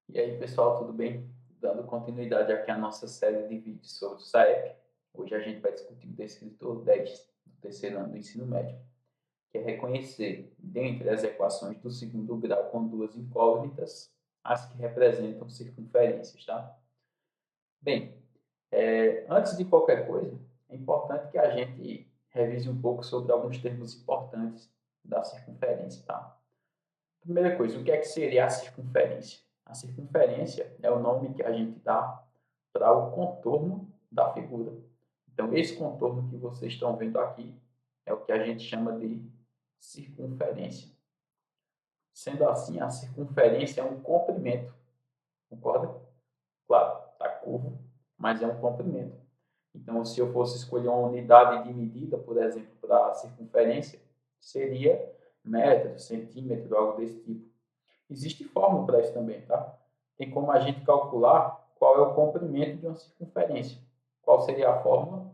E aí, pessoal, tudo bem? Dando continuidade aqui à nossa série de vídeos sobre o SAEP, hoje a gente vai discutir o descritor 10 do terceiro ano do ensino médio, que é reconhecer, dentre as equações do segundo grau com duas incógnitas, as que representam circunferências, tá? Bem, antes de qualquer coisa, é importante que a gente revise um pouco sobre alguns termos importantes da circunferência, tá? Primeira coisa, o que é que seria a circunferência? A circunferência é o nome que a gente dá para o contorno da figura. Então, esse contorno que vocês estão vendo aqui é o que a gente chama de circunferência. Sendo assim, a circunferência é um comprimento, concorda? Claro, está curvo, mas é um comprimento. Então, se eu fosse escolher uma unidade de medida, por exemplo, para a circunferência, seria metro, centímetro, algo desse tipo. Existe fórmula para isso também, tá? Tem como a gente calcular qual é o comprimento de uma circunferência. Qual seria a fórmula?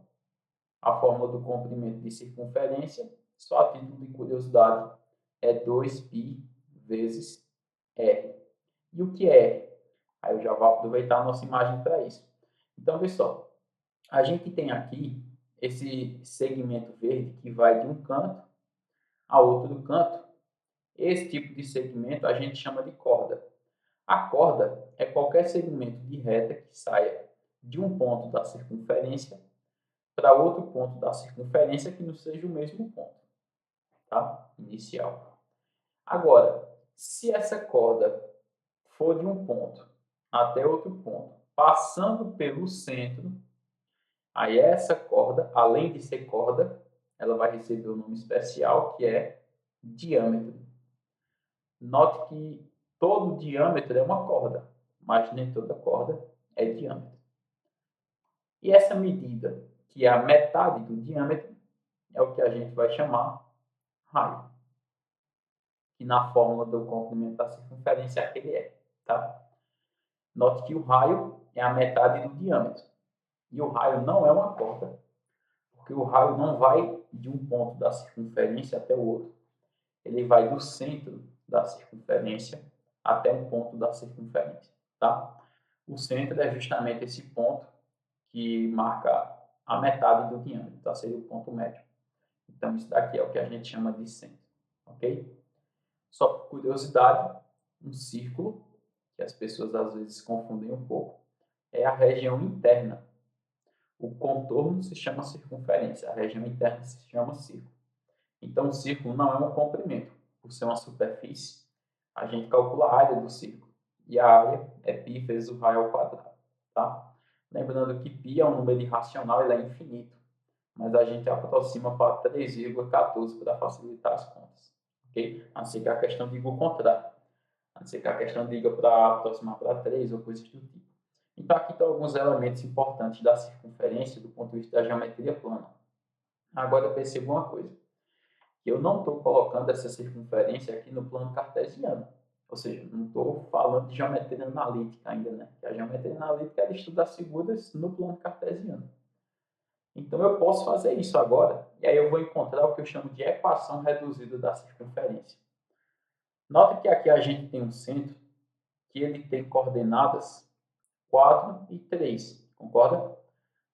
A fórmula do comprimento de circunferência, só a título de curiosidade, é 2π vezes r. E o que é r? Aí eu já vou aproveitar a nossa imagem para isso. Então, pessoal, a gente tem aqui esse segmento verde que vai de um canto a outro canto. Esse tipo de segmento a gente chama de corda. A corda é qualquer segmento de reta que saia de um ponto da circunferência para outro ponto da circunferência que não seja o mesmo ponto, tá? Inicial. Agora, se essa corda for de um ponto até outro ponto, passando pelo centro, aí essa corda, além de ser corda, ela vai receber um nome especial que é diâmetro. Note que todo diâmetro é uma corda, mas nem toda corda é diâmetro. E essa medida, que é a metade do diâmetro, é o que a gente vai chamar raio, que na fórmula do comprimento da circunferência é aquele é, tá? Note que o raio é a metade do diâmetro. E o raio não é uma corda, porque o raio não vai de um ponto da circunferência até o outro. Ele vai do centro da circunferência até um ponto da circunferência, tá? O centro é justamente esse ponto que marca a metade do diâmetro, tá? Seria o ponto médio. Então, isso daqui é o que a gente chama de centro, ok? Só por curiosidade, um círculo, que as pessoas às vezes confundem um pouco, é a região interna. O contorno se chama circunferência, a região interna se chama círculo. Então, o círculo não é um comprimento. Por ser uma superfície, a gente calcula a área do círculo. E a área é π vezes o raio ao quadrado, tá? Lembrando que π é um número irracional, ele é infinito. Mas a gente aproxima para 3,14 para facilitar as contas. Ok? A não ser que a questão diga o contrário. A não ser que a questão diga para aproximar para 3 ou coisas do tipo. Então, aqui estão alguns elementos importantes da circunferência do ponto de vista da geometria plana. Agora, perceba uma coisa. Eu não estou colocando essa circunferência aqui no plano cartesiano. Ou seja, não estou falando de geometria analítica ainda, né? Que a geometria analítica é estudar figuras no plano cartesiano. Então, eu posso fazer isso agora, e aí eu vou encontrar o que eu chamo de equação reduzida da circunferência. Nota que aqui a gente tem um centro que ele tem coordenadas 4 e 3, concorda?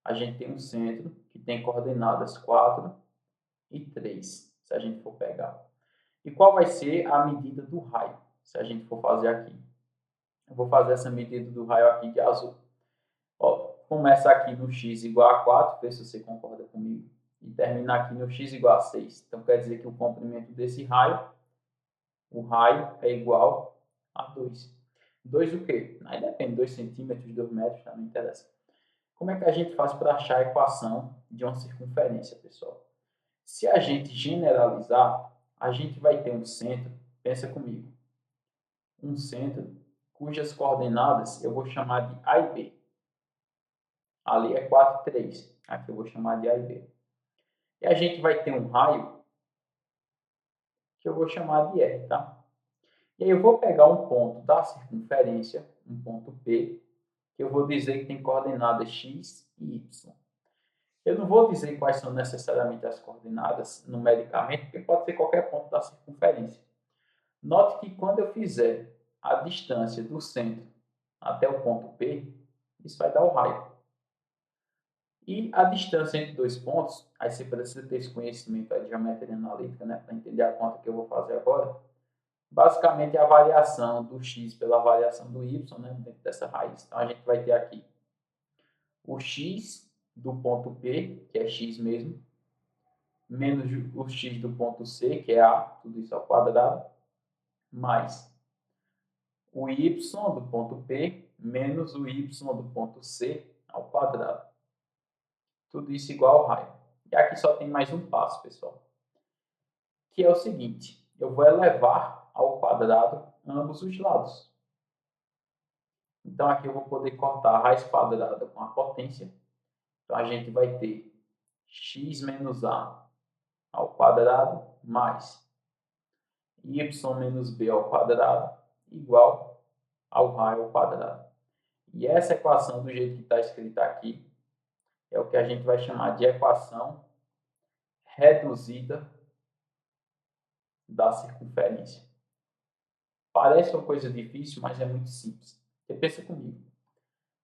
A gente tem um centro que tem coordenadas 4 e 3, se a gente for pegar. E qual vai ser a medida do raio, se a gente for fazer aqui? Eu vou fazer essa medida do raio aqui de azul. Ó, começa aqui no x igual a 4, vê se você concorda comigo, e termina aqui no x igual a 6. Então, quer dizer que o comprimento desse raio, o raio é igual a 2. 2 o quê? Aí depende, 2 centímetros, 2 metros, não interessa. Como é que a gente faz para achar a equação de uma circunferência, pessoal? Se a gente generalizar, a gente vai ter um centro, pensa comigo, um centro cujas coordenadas eu vou chamar de A e B. Ali é 4 e 3. Aqui eu vou chamar de A e B. E a gente vai ter um raio que eu vou chamar de R, tá? E aí eu vou pegar um ponto da circunferência, um ponto P, que eu vou dizer que tem coordenadas x e y. Eu não vou dizer quais são necessariamente as coordenadas numericamente, porque pode ser qualquer ponto da circunferência. Note que quando eu fizer a distância do centro até o ponto P, isso vai dar o raio. E a distância entre dois pontos, aí você precisa ter esse conhecimento de geometria analítica, né, para entender a conta que eu vou fazer agora. Basicamente é a variação do x pela variação do y, né, dentro dessa raiz. Então a gente vai ter aqui o x do ponto P, que é x mesmo, menos o x do ponto C, que é a, tudo isso ao quadrado, mais o y do ponto P menos o y do ponto C ao quadrado. Tudo isso igual ao raio. E aqui só tem mais um passo, pessoal, que é o seguinte: eu vou elevar ao quadrado ambos os lados. Então aqui eu vou poder cortar a raiz quadrada com a potência. Então a gente vai ter x menos a ao quadrado mais y menos b ao quadrado igual ao raio ao quadrado. E essa equação, do jeito que está escrita aqui, é o que a gente vai chamar de equação reduzida da circunferência. Parece uma coisa difícil, mas é muito simples. Você pensa comigo.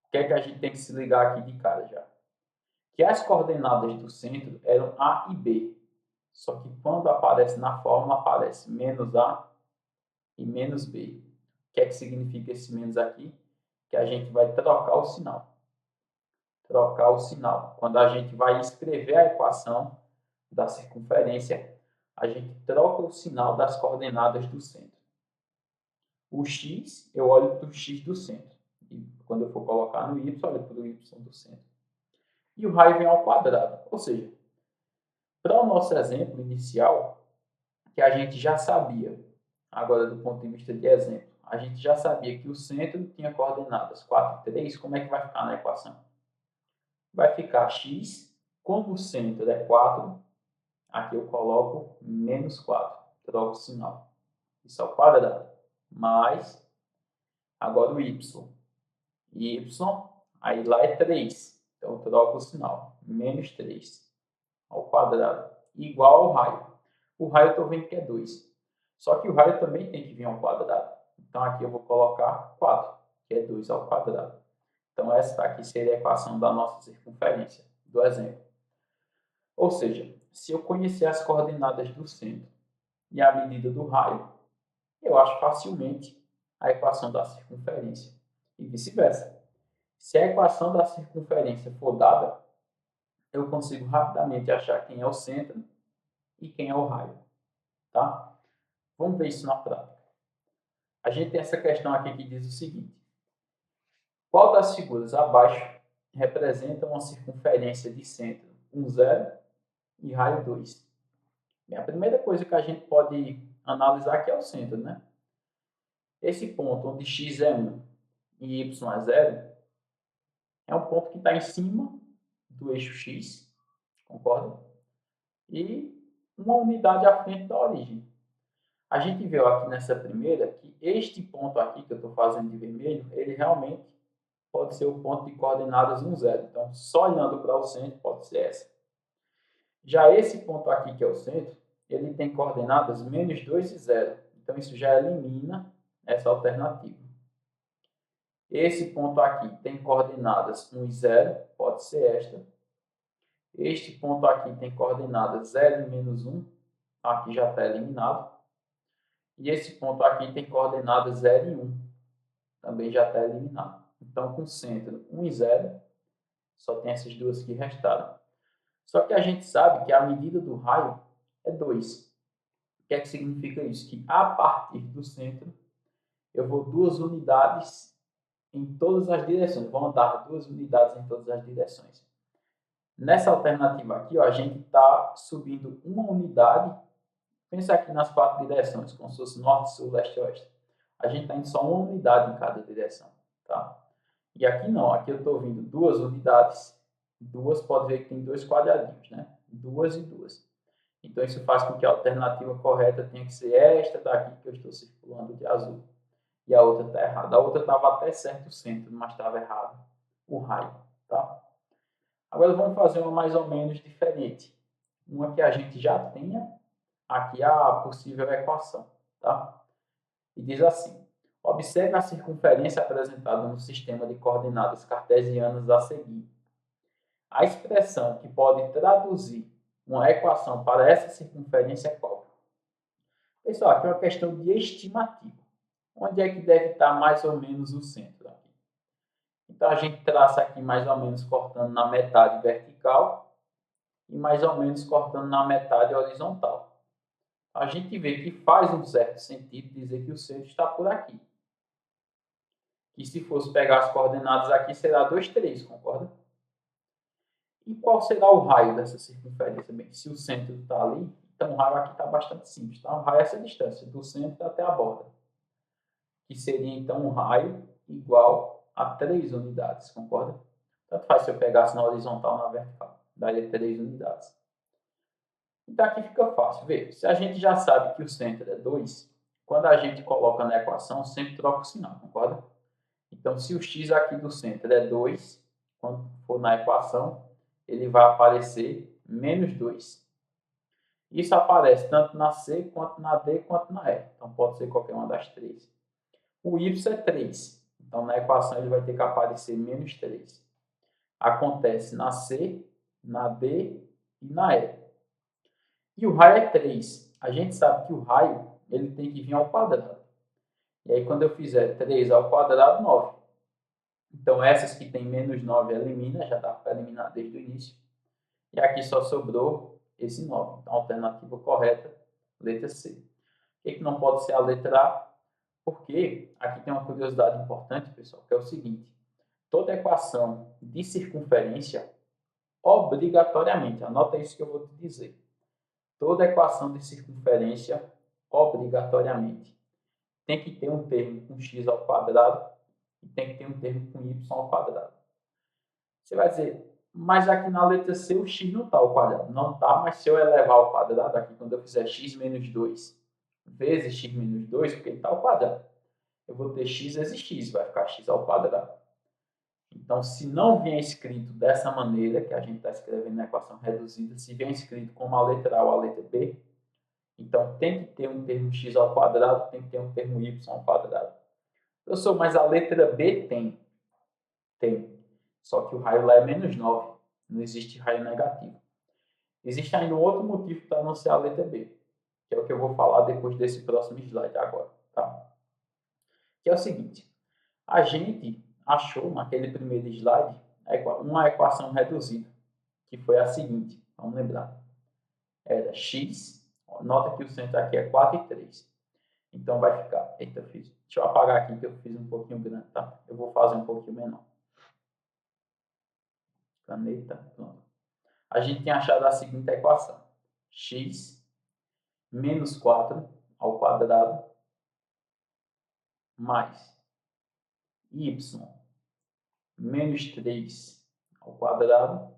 O que é que a gente tem que se ligar aqui de cara já? Que as coordenadas do centro eram A e B. Só que quando aparece na fórmula, aparece menos A e menos B. O que é que significa esse menos aqui? Que a gente vai trocar o sinal. Trocar o sinal. Quando a gente vai escrever a equação da circunferência, a gente troca o sinal das coordenadas do centro. O x, eu olho para o x do centro. E quando eu for colocar no y, olho para o y do centro. E o raio vem ao quadrado. Ou seja, para o nosso exemplo inicial, que a gente já sabia, agora do ponto de vista de exemplo, a gente já sabia que o centro tinha coordenadas 4 e 3, como é que vai ficar na equação? Vai ficar x, como o centro é 4, aqui eu coloco menos 4, troco o sinal. Isso ao quadrado, mais, agora o y. Y, aí lá é 3, então eu troco o sinal, menos 3 ao quadrado, igual ao raio. O raio eu estou vendo que é 2. Só que o raio também tem que vir ao quadrado. Então aqui eu vou colocar 4, que é 2 ao quadrado. Então essa aqui seria a equação da nossa circunferência, do exemplo. Ou seja, se eu conhecer as coordenadas do centro e a medida do raio, eu acho facilmente a equação da circunferência. E vice-versa. Se a equação da circunferência for dada, eu consigo rapidamente achar quem é o centro e quem é o raio. Tá? Vamos ver isso na prática. A gente tem essa questão aqui que diz o seguinte: qual das figuras abaixo representa uma circunferência de centro 1, 0 e raio 2? Bem, a primeira coisa que a gente pode analisar aqui é o centro, né? Esse ponto onde x é 1 e y é 0 é um ponto que está em cima do eixo x, concorda? E uma unidade à frente da origem. A gente viu aqui nessa primeira que este ponto aqui que eu estou fazendo de vermelho, ele realmente pode ser o ponto de coordenadas 1, 0. Então, só olhando para o centro, pode ser essa. Já esse ponto aqui, que é o centro, ele tem coordenadas menos 2 e 0. Então, isso já elimina essa alternativa. Esse ponto aqui tem coordenadas 1 e 0, pode ser esta. Este ponto aqui tem coordenadas 0 e menos 1, aqui já está eliminado. E esse ponto aqui tem coordenadas 0 e 1, também já está eliminado. Então, com centro 1 e 0, só tem essas duas que restaram. Só que a gente sabe que a medida do raio é 2. O que é que significa isso? Que a partir do centro, eu vou 2 unidades em todas as direções. Vou andar 2 unidades em todas as direções. Nessa alternativa aqui, ó, a gente está subindo uma unidade. Pensa aqui nas 4 direções, como se fosse norte, sul, leste, oeste. A gente está indo só uma unidade em cada direção. Tá? E aqui não, aqui eu estou vindo 2 unidades. Duas, pode ver que tem 2 quadradinhos, né? 2 e 2. Então, isso faz com que a alternativa correta tenha que ser esta daqui que eu estou circulando de azul. E a outra está errada. A outra estava até certo o centro, mas estava errado o raio. Tá? Agora, vamos fazer uma mais ou menos diferente. Uma que a gente já tenha aqui a possível equação. Tá? E diz assim: Observe a circunferência apresentada no sistema de coordenadas cartesianas a seguir. A expressão que pode traduzir uma equação para essa circunferência é qual? Pessoal, aqui é uma questão de estimativa. Onde é que deve estar mais ou menos o centro? Aqui? Então, a gente traça aqui mais ou menos cortando na metade vertical e mais ou menos cortando na metade horizontal. A gente vê que faz um certo sentido dizer que o centro está por aqui. Que se fosse pegar as coordenadas aqui, será 2, 3, concorda? E qual será o raio dessa circunferência? Bem, se o centro está ali, então o raio aqui está bastante simples. Tá? O raio é essa distância, do centro até a borda. Que seria, então, um raio igual a 3 unidades, concorda? Tanto faz se eu pegasse na horizontal ou na vertical. Daria 3 unidades. Então, aqui fica fácil. Vê, se a gente já sabe que o centro é 2, quando a gente coloca na equação, sempre troca o sinal, concorda? Então, se o x aqui do centro é 2, quando for na equação, ele vai aparecer menos 2. Isso aparece tanto na C, quanto na D, quanto na E. Então, pode ser qualquer uma das três. O y é 3. Então, na equação, ele vai ter que aparecer menos 3. Acontece na C, na D e na E. E o raio é 3. A gente sabe que o raio ele tem que vir ao quadrado. E aí, quando eu fizer 3 ao quadrado, 9. Então, essas que tem menos 9 elimina, já dá para eliminar desde o início. E aqui só sobrou esse 9. Então, a alternativa correta, letra C. Por que não pode ser a letra A? Porque aqui tem uma curiosidade importante, pessoal, que é o seguinte. Toda equação de circunferência, obrigatoriamente, anota isso que eu vou te dizer. Toda equação de circunferência, obrigatoriamente, tem que ter um termo com x ao quadrado e tem que ter um termo com y ao quadrado. Você vai dizer, mas aqui na letra C o x não está ao quadrado. Não está, mas se eu elevar ao quadrado, aqui quando eu fizer x menos 2 vezes x menos 2, porque ele está ao quadrado, eu vou ter x vezes x, vai ficar x ao quadrado. Então, se não vier escrito dessa maneira, que a gente está escrevendo na equação reduzida, se vier escrito como a letra A ou a letra B, então tem que ter um termo x ao quadrado, tem que ter um termo y ao quadrado. Professor, mas a letra B tem. Tem. Só que o raio lá é menos 9. Não existe raio negativo. Existe ainda um outro motivo para não ser a letra B, que é o que eu vou falar depois desse próximo slide agora. Tá? Que é o seguinte. A gente achou naquele primeiro slide uma equação reduzida, que foi a seguinte. Vamos lembrar. Era x. Nota que o centro aqui é 4 e 3. Então vai ficar. Eita, deixa eu apagar aqui que eu fiz um pouquinho grande, tá? Eu vou fazer um pouquinho menor. Caneta, pronto. A gente tem achado a seguinte equação. X menos 4 ao quadrado mais y menos 3 ao quadrado,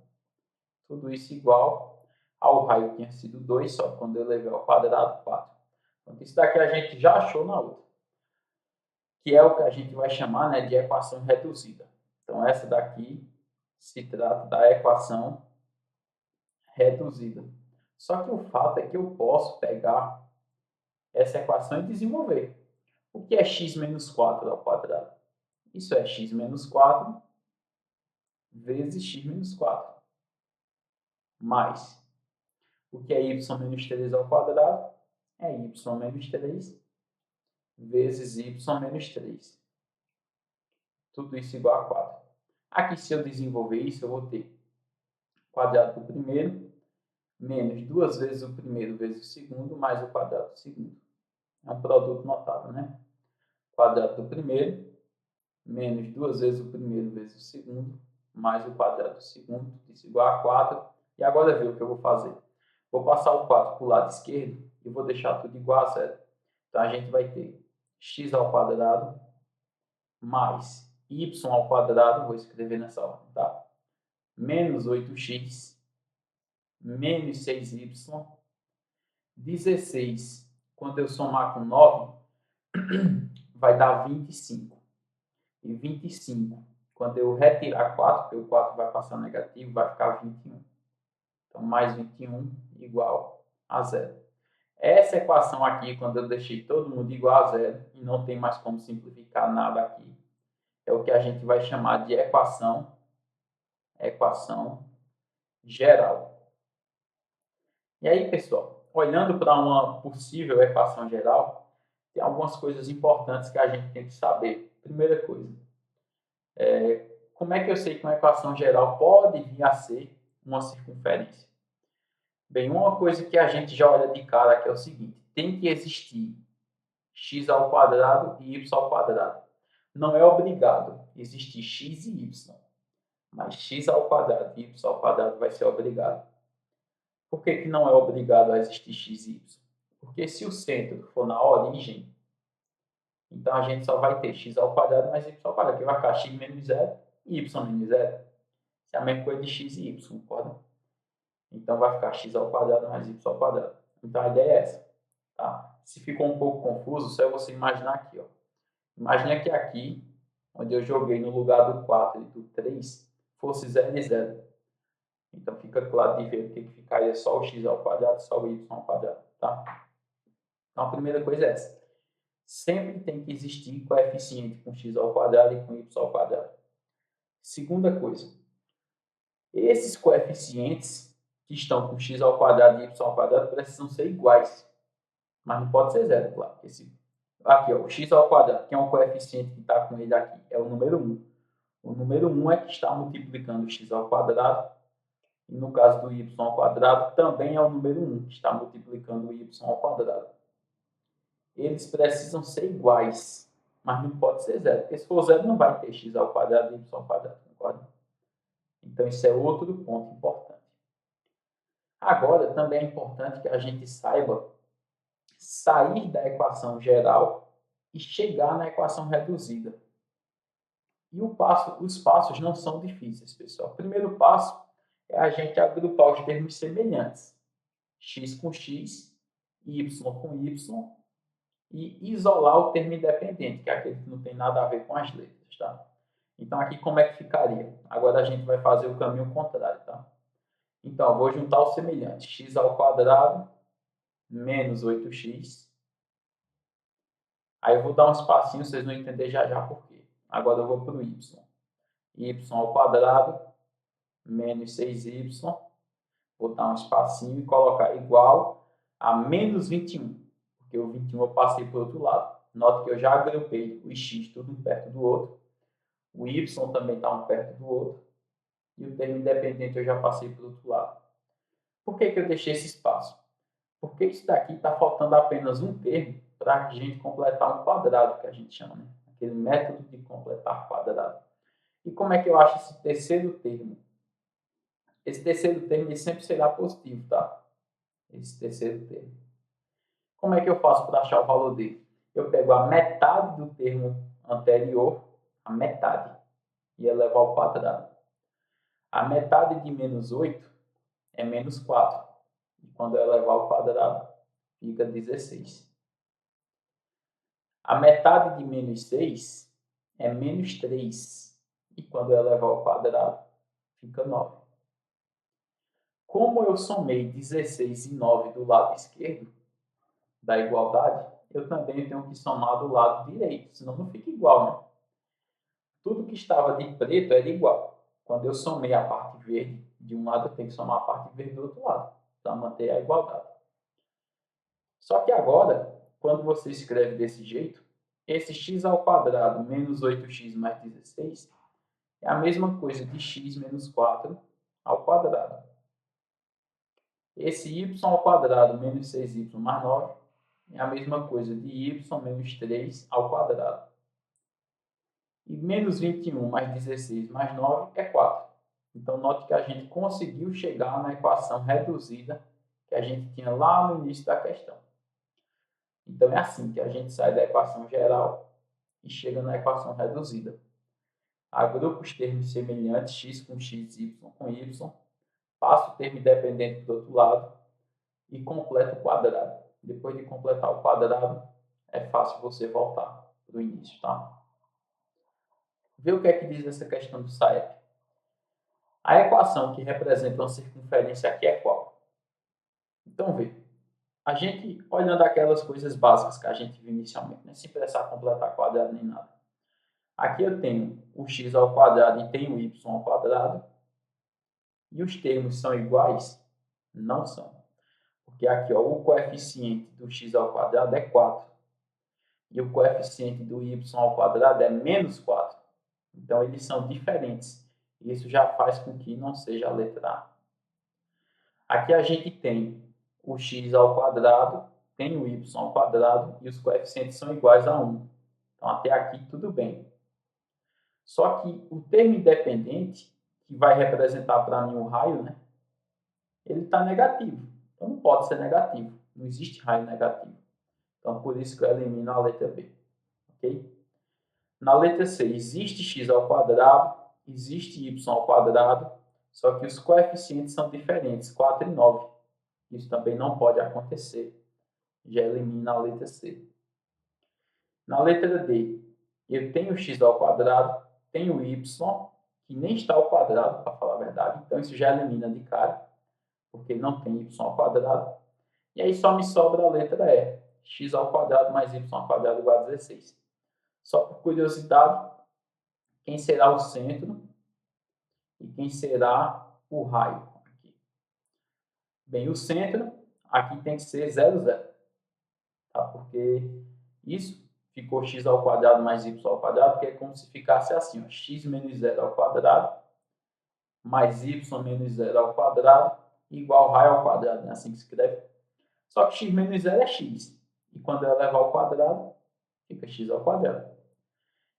tudo isso igual ao raio que tinha sido 2, só que quando eu levei ao quadrado, 4. Então, isso daqui a gente já achou na outra, que é o que a gente vai chamar, né, de equação reduzida. Então, essa daqui se trata da equação reduzida. Só que o fato é que eu posso pegar essa equação e desenvolver. O que é x menos 4 ao quadrado? Isso é x menos 4 vezes x menos 4. Mais. O que é y menos 3 ao quadrado? É y menos 3 vezes y menos 3. Tudo isso igual a 4. Aqui, se eu desenvolver isso, eu vou ter quadrado do primeiro menos 2 vezes o primeiro vezes o segundo mais o quadrado do segundo. É um produto notável, né? Quadrado do primeiro menos 2 vezes o primeiro vezes o segundo mais o quadrado do segundo, isso igual a 4. E agora vê o que eu vou fazer. Vou passar o 4 para o lado esquerdo e vou deixar tudo igual a zero. Então, a gente vai ter x ao quadrado mais y ao quadrado, vou escrever nessa ordem, tá? Menos 8x menos 6y, 16, quando eu somar com 9, vai dar 25. E 25, quando eu retirar 4, porque o 4 vai passar negativo, vai ficar 21. Então, mais 21 igual a zero. Essa equação aqui, quando eu deixei todo mundo igual a zero e não tem mais como simplificar nada aqui, é o que a gente vai chamar de equação geral. E aí, pessoal, olhando para uma possível equação geral, tem algumas coisas importantes que a gente tem que saber. Primeira coisa, como é que eu sei que uma equação geral pode vir a ser uma circunferência? Bem, uma coisa que a gente já olha de cara que é o seguinte, tem que existir x ao quadrado e y ao quadrado. Não é obrigado existir x e y, mas x ao quadrado e y ao quadrado vai ser obrigado. Por que que não é obrigado a existir x e y? Porque se o centro for na origem, então a gente só vai ter x ao quadrado mais y ao quadrado, que vai ficar x menos 0 e y menos 0. É a mesma coisa de x e y, concorda? Então vai ficar x ao quadrado mais y ao quadrado. Então a ideia é essa. Tá? Se ficou um pouco confuso, só é você imaginar aqui. Ó. Imagina que aqui, onde eu joguei no lugar do 4 e do 3, fosse 0 e 0. Então fica claro de ver o que ficaria só o x ao quadrado, só o y ao quadrado. Tá? Então a primeira coisa é essa. Sempre tem que existir coeficiente com x ao quadrado e com y ao quadrado. Segunda coisa, esses coeficientes que estão com x ao quadrado e y ao quadrado precisam ser iguais. Mas não pode ser zero, claro. Aqui, ó, o x ao quadrado, que é um coeficiente que está com ele aqui, é o número 1. O número 1 é que está multiplicando o x ao quadrado. E no caso do y ao quadrado, também é o número 1 que está multiplicando o y ao quadrado. Eles precisam ser iguais, mas não pode ser zero. Porque se for zero, não vai ter x ao quadrado e y ao quadrado, concorda? Então, isso é outro ponto importante. Agora, também é importante que a gente saiba sair da equação geral e chegar na equação reduzida. E os passos não são difíceis, pessoal. O primeiro passo é a gente agrupar os termos semelhantes. X com x, y com y, e isolar o termo independente, que é aquele que não tem nada a ver com as letras. Tá? Então, aqui como é que ficaria? Agora a gente vai fazer o caminho contrário. Tá? Então, eu vou juntar os semelhantes. X ao quadrado menos 8x. Aí eu vou dar um espacinho, vocês vão entender já já por quê. Agora eu vou para o y. Y ao quadrado menos 6y. Vou dar um espacinho e colocar igual a menos 21. Porque o 21 eu passei para o outro lado. Note que eu já agrupei os x tudo um perto do outro. O y também está um perto do outro. E o termo independente eu já passei para o outro lado. Por que que eu deixei esse espaço? Porque isso daqui está faltando apenas um termo para a gente completar um quadrado, que a gente chama, né? Aquele método de completar quadrado. E como é que eu acho esse terceiro termo? Esse terceiro termo ele sempre será positivo, tá? Esse terceiro termo. Como é que eu faço para achar o valor dele? Eu pego a metade do termo anterior, a metade, e elevo ao quadrado. A metade de menos 8 é menos 4. E quando eu elevar ao quadrado, fica 16. A metade de menos 6 é menos 3. E quando eu elevar ao quadrado, fica 9. Como eu somei 16 e 9 do lado esquerdo da igualdade, eu também tenho que somar do lado direito, senão não fica igual, né? Tudo que estava de preto era igual. Quando eu somei a parte verde de um lado, eu tenho que somar a parte verde do outro lado, para manter a igualdade. Só que agora, quando você escreve desse jeito, esse x ao quadrado menos 8x mais 16 é a mesma coisa de x menos 4 ao quadrado. Esse y ao quadrado menos 6y mais 9 é a mesma coisa de y menos 3 ao quadrado. E menos 21 mais 16 mais 9 é 4. Então, note que a gente conseguiu chegar na equação reduzida que a gente tinha lá no início da questão. Então, é assim que a gente sai da equação geral e chega na equação reduzida. Agrupa os termos semelhantes, x com x, y com y, passa o termo independente do outro lado e completa o quadrado. Depois de completar o quadrado, é fácil você voltar para o início, tá? Vê o que é que diz essa questão do SAEP. A equação que representa uma circunferência aqui é qual? Então, vê. a gente, olhando aquelas coisas básicas que a gente viu inicialmente, né? Sem precisar completar quadrado nem nada. Aqui eu tenho o x ao quadrado e tenho o y ao quadrado. E os termos são iguais? Não são. Porque aqui, ó, o coeficiente do x ao quadrado é 4. E o coeficiente do y ao quadrado é menos 4. Então, eles são diferentes. Isso já faz com que não seja a letra A. Aqui a gente tem o x ao quadrado, tem o y ao quadrado e os coeficientes são iguais a 1. Então, até aqui tudo bem. Só que o termo independente, que vai representar para mim o raio, né? Ele está negativo. Então, não pode ser negativo. Não existe raio negativo. Então, por isso que eu elimino a letra B. Ok? Na letra C, existe x ao quadrado, existe y ao quadrado, só que os coeficientes são diferentes, 4 e 9. Isso também não pode acontecer. Já elimina a letra C. Na letra D, eu tenho x ao quadrado, tenho y, que nem está ao quadrado, para falar a verdade. Então, isso já elimina de cara, porque não tem y ao quadrado. E aí só me sobra a letra E. X ao quadrado mais y ao quadrado igual a 16. Só por curiosidade, quem será o centro e quem será o raio? Aqui. Bem, o centro aqui tem que ser 0, 0. Tá? Porque isso ficou x ao quadrado mais y ao quadrado, que é como se ficasse assim, ó, x menos 0 ao quadrado mais y menos 0 ao quadrado igual raio ao quadrado, né? Assim que se escreve. Só que x menos 0 é x. E quando eu levar ao quadrado, fica x ao quadrado.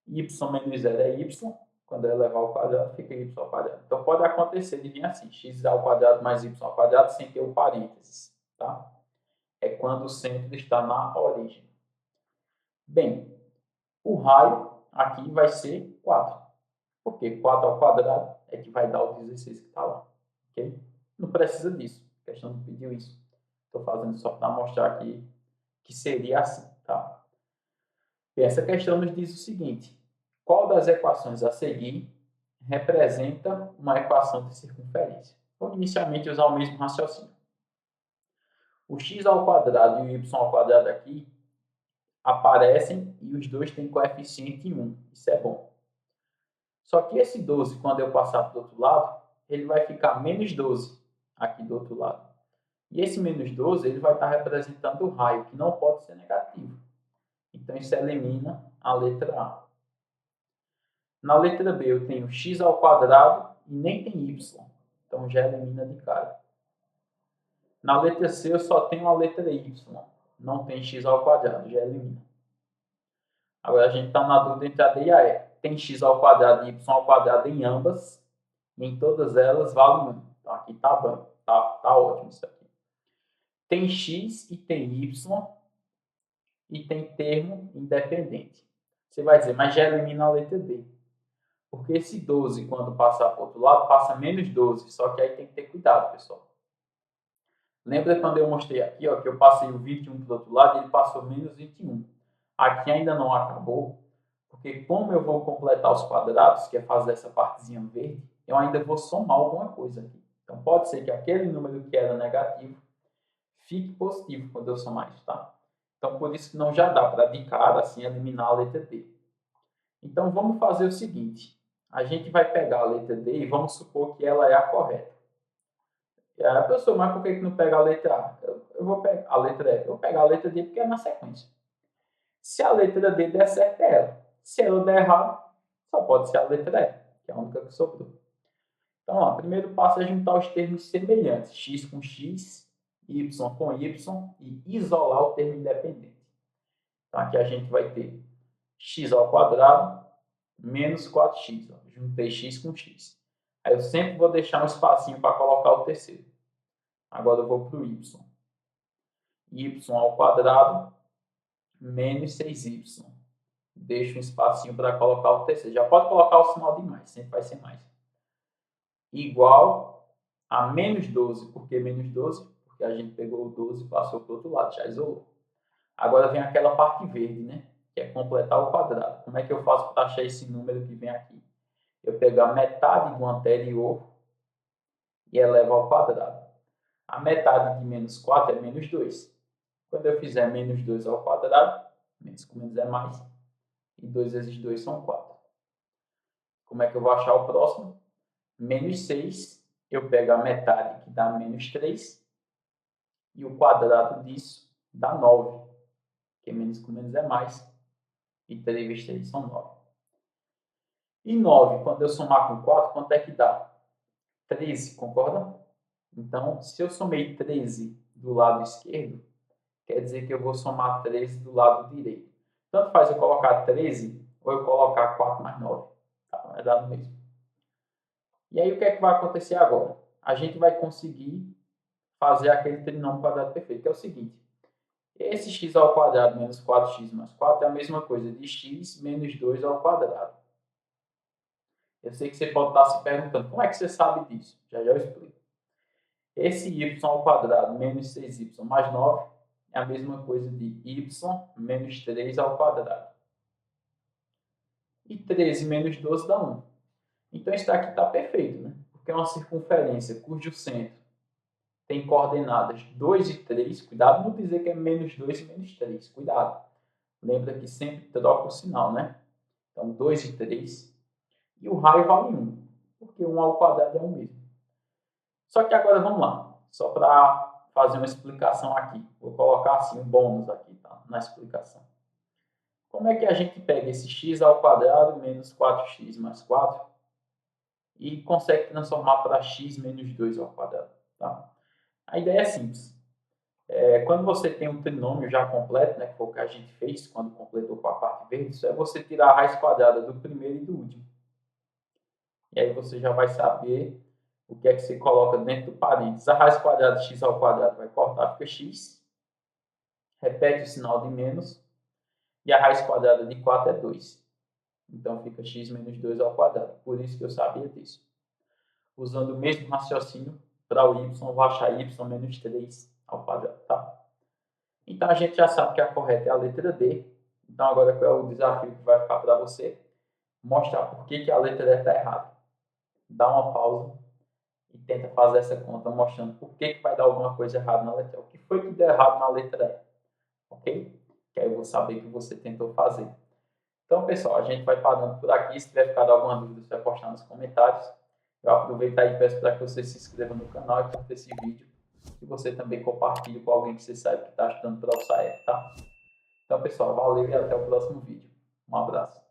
Y menos 0 é y. Quando eu levar ao quadrado, fica y ao quadrado. Então, pode acontecer de vir assim, x ao quadrado mais y ao quadrado sem ter o parênteses. Tá? É quando o centro está na origem. Bem, o raio aqui vai ser 4. Porque 4 ao quadrado é que vai dar o 16 que está lá. Ok? Não precisa disso. A questão não pediu isso. Estou fazendo só para mostrar aqui que seria assim. Tá? E essa questão nos diz o seguinte: qual das equações a seguir representa uma equação de circunferência? Vamos inicialmente usar o mesmo raciocínio. O x ao quadrado e o y ao quadrado aqui aparecem e os dois têm coeficiente 1. Isso é bom. Só que esse 12, quando eu passar para o outro lado, ele vai ficar menos 12 aqui do outro lado. E esse menos 12 ele vai estar representando o raio, que não pode ser negativo. Então, isso elimina a letra A. Na letra B, eu tenho x ao quadrado e nem tem y. Então, já elimina de cara. Na letra C, eu só tenho a letra y. Não tem x ao quadrado, já elimina. Agora, a gente está na dúvida entre a D e a E. Tem x ao quadrado e y ao quadrado em ambas. E em todas elas vale 1. Então, aqui está bom. Tá ótimo isso aqui. Tem x e tem y. E tem termo independente. Você vai dizer, mas já elimina a letra D. Porque esse 12, quando passar para o outro lado, passa menos 12. Só que aí tem que ter cuidado, pessoal. Lembra quando eu mostrei aqui, ó, que eu passei o 21 para o outro lado e ele passou menos 21. Aqui ainda não acabou, porque como eu vou completar os quadrados, que é fazer essa partezinha verde, eu ainda vou somar alguma coisa aqui. Então, pode ser que aquele número que era negativo fique positivo quando eu somar isso, tá? Então, por isso que não já dá para de cara, assim, eliminar a letra D. Então, vamos fazer o seguinte. A gente vai pegar a letra D e vamos supor que ela é a correta. Professor, mas por que não pega a letra A? Eu vou pegar a letra E. Eu vou pegar a letra D porque é na sequência. Se a letra D der certo, é ela. Se ela der errado, só pode ser a letra E, que é a única que sobrou. Então, ó, primeiro passo é juntar os termos semelhantes, x com x, y com y, e isolar o termo independente. Então, aqui a gente vai ter x ao quadrado menos 4x. Ó. Juntei x com x. Aí eu sempre vou deixar um espacinho para colocar o terceiro. Agora eu vou para o y. Y ao quadrado menos 6y. Deixo um espacinho para colocar o terceiro. Já pode colocar o sinal de mais, sempre vai ser mais. Igual a menos 12. Por que menos 12? Porque a gente pegou o 12 e passou para o outro lado, já isolou. Agora vem aquela parte verde, né? Que é completar o quadrado. Como é que eu faço para achar esse número que vem aqui? Eu pego a metade do anterior e elevo ao quadrado. A metade de menos 4 é menos 2. Quando eu fizer menos 2 ao quadrado, menos com menos é mais, e 2 vezes 2 são 4. Como é que eu vou achar o próximo? Menos 6, eu pego a metade, que dá menos 3, e o quadrado disso dá 9, porque menos com menos é mais, e 3 vezes 3 são 9. E 9, quando eu somar com 4, quanto é que dá? 13, concorda? Então, se eu somei 13 do lado esquerdo, quer dizer que eu vou somar 13 do lado direito. Tanto faz eu colocar 13 ou eu colocar 4 mais 9. Tá? Vai dar no mesmo. E aí, o que é que vai acontecer agora? A gente vai conseguir fazer aquele trinômio quadrado perfeito, que é o seguinte. Esse x ao quadrado menos 4x mais 4 é a mesma coisa de x menos 2 ao quadrado. Eu sei que você pode estar se perguntando, como é que você sabe disso? Já já eu explico. Esse y ao quadrado menos 6y mais 9 é a mesma coisa de y menos 3 ao quadrado. E 13 menos 12 dá 1. Então, isso aqui está perfeito, né? Porque é uma circunferência cujo centro tem coordenadas 2 e 3. Cuidado não dizer que é menos 2 e menos 3. Cuidado. Lembra que sempre troca o sinal, né? Então, 2 e 3. E o raio vale 1, porque 1 ao quadrado é o mesmo. Só que agora vamos lá. Só para fazer uma explicação aqui. Vou colocar assim um bônus aqui, tá? Na explicação. Como é que a gente pega esse x ao quadrado menos 4x mais 4 e consegue transformar para x menos 2 ao quadrado? Tá? A ideia é simples. Quando você tem um trinômio já completo, né, que foi o que a gente fez quando completou com a parte verde, isso é você tirar a raiz quadrada do primeiro e do último. E aí você já vai saber o que é que você coloca dentro do parênteses. A raiz quadrada de x ao quadrado vai cortar, fica x. Repete o sinal de menos. E a raiz quadrada de 4 é 2. Então fica x menos 2 ao quadrado. Por isso que eu sabia disso. Usando o mesmo raciocínio para o y, eu vou achar y menos 3 ao quadrado. Tá? Então a gente já sabe que a correta é a letra D. Então agora qual é o desafio que vai ficar para você? Mostrar por que a letra D está errada. Dá uma pausa e tenta fazer essa conta mostrando por que vai dar alguma coisa errada na letra E. O que foi que deu errado na letra E? Ok? Que aí eu vou saber que você tentou fazer. Então, pessoal, a gente vai parando por aqui. Se tiver ficado alguma dúvida, você vai postar nos comentários. Eu aproveito aí e peço para que você se inscreva no canal e curta esse vídeo. E você também compartilhe com alguém que você sabe que está estudando para o SAEP, tá? Então, pessoal, valeu e até o próximo vídeo. Um abraço.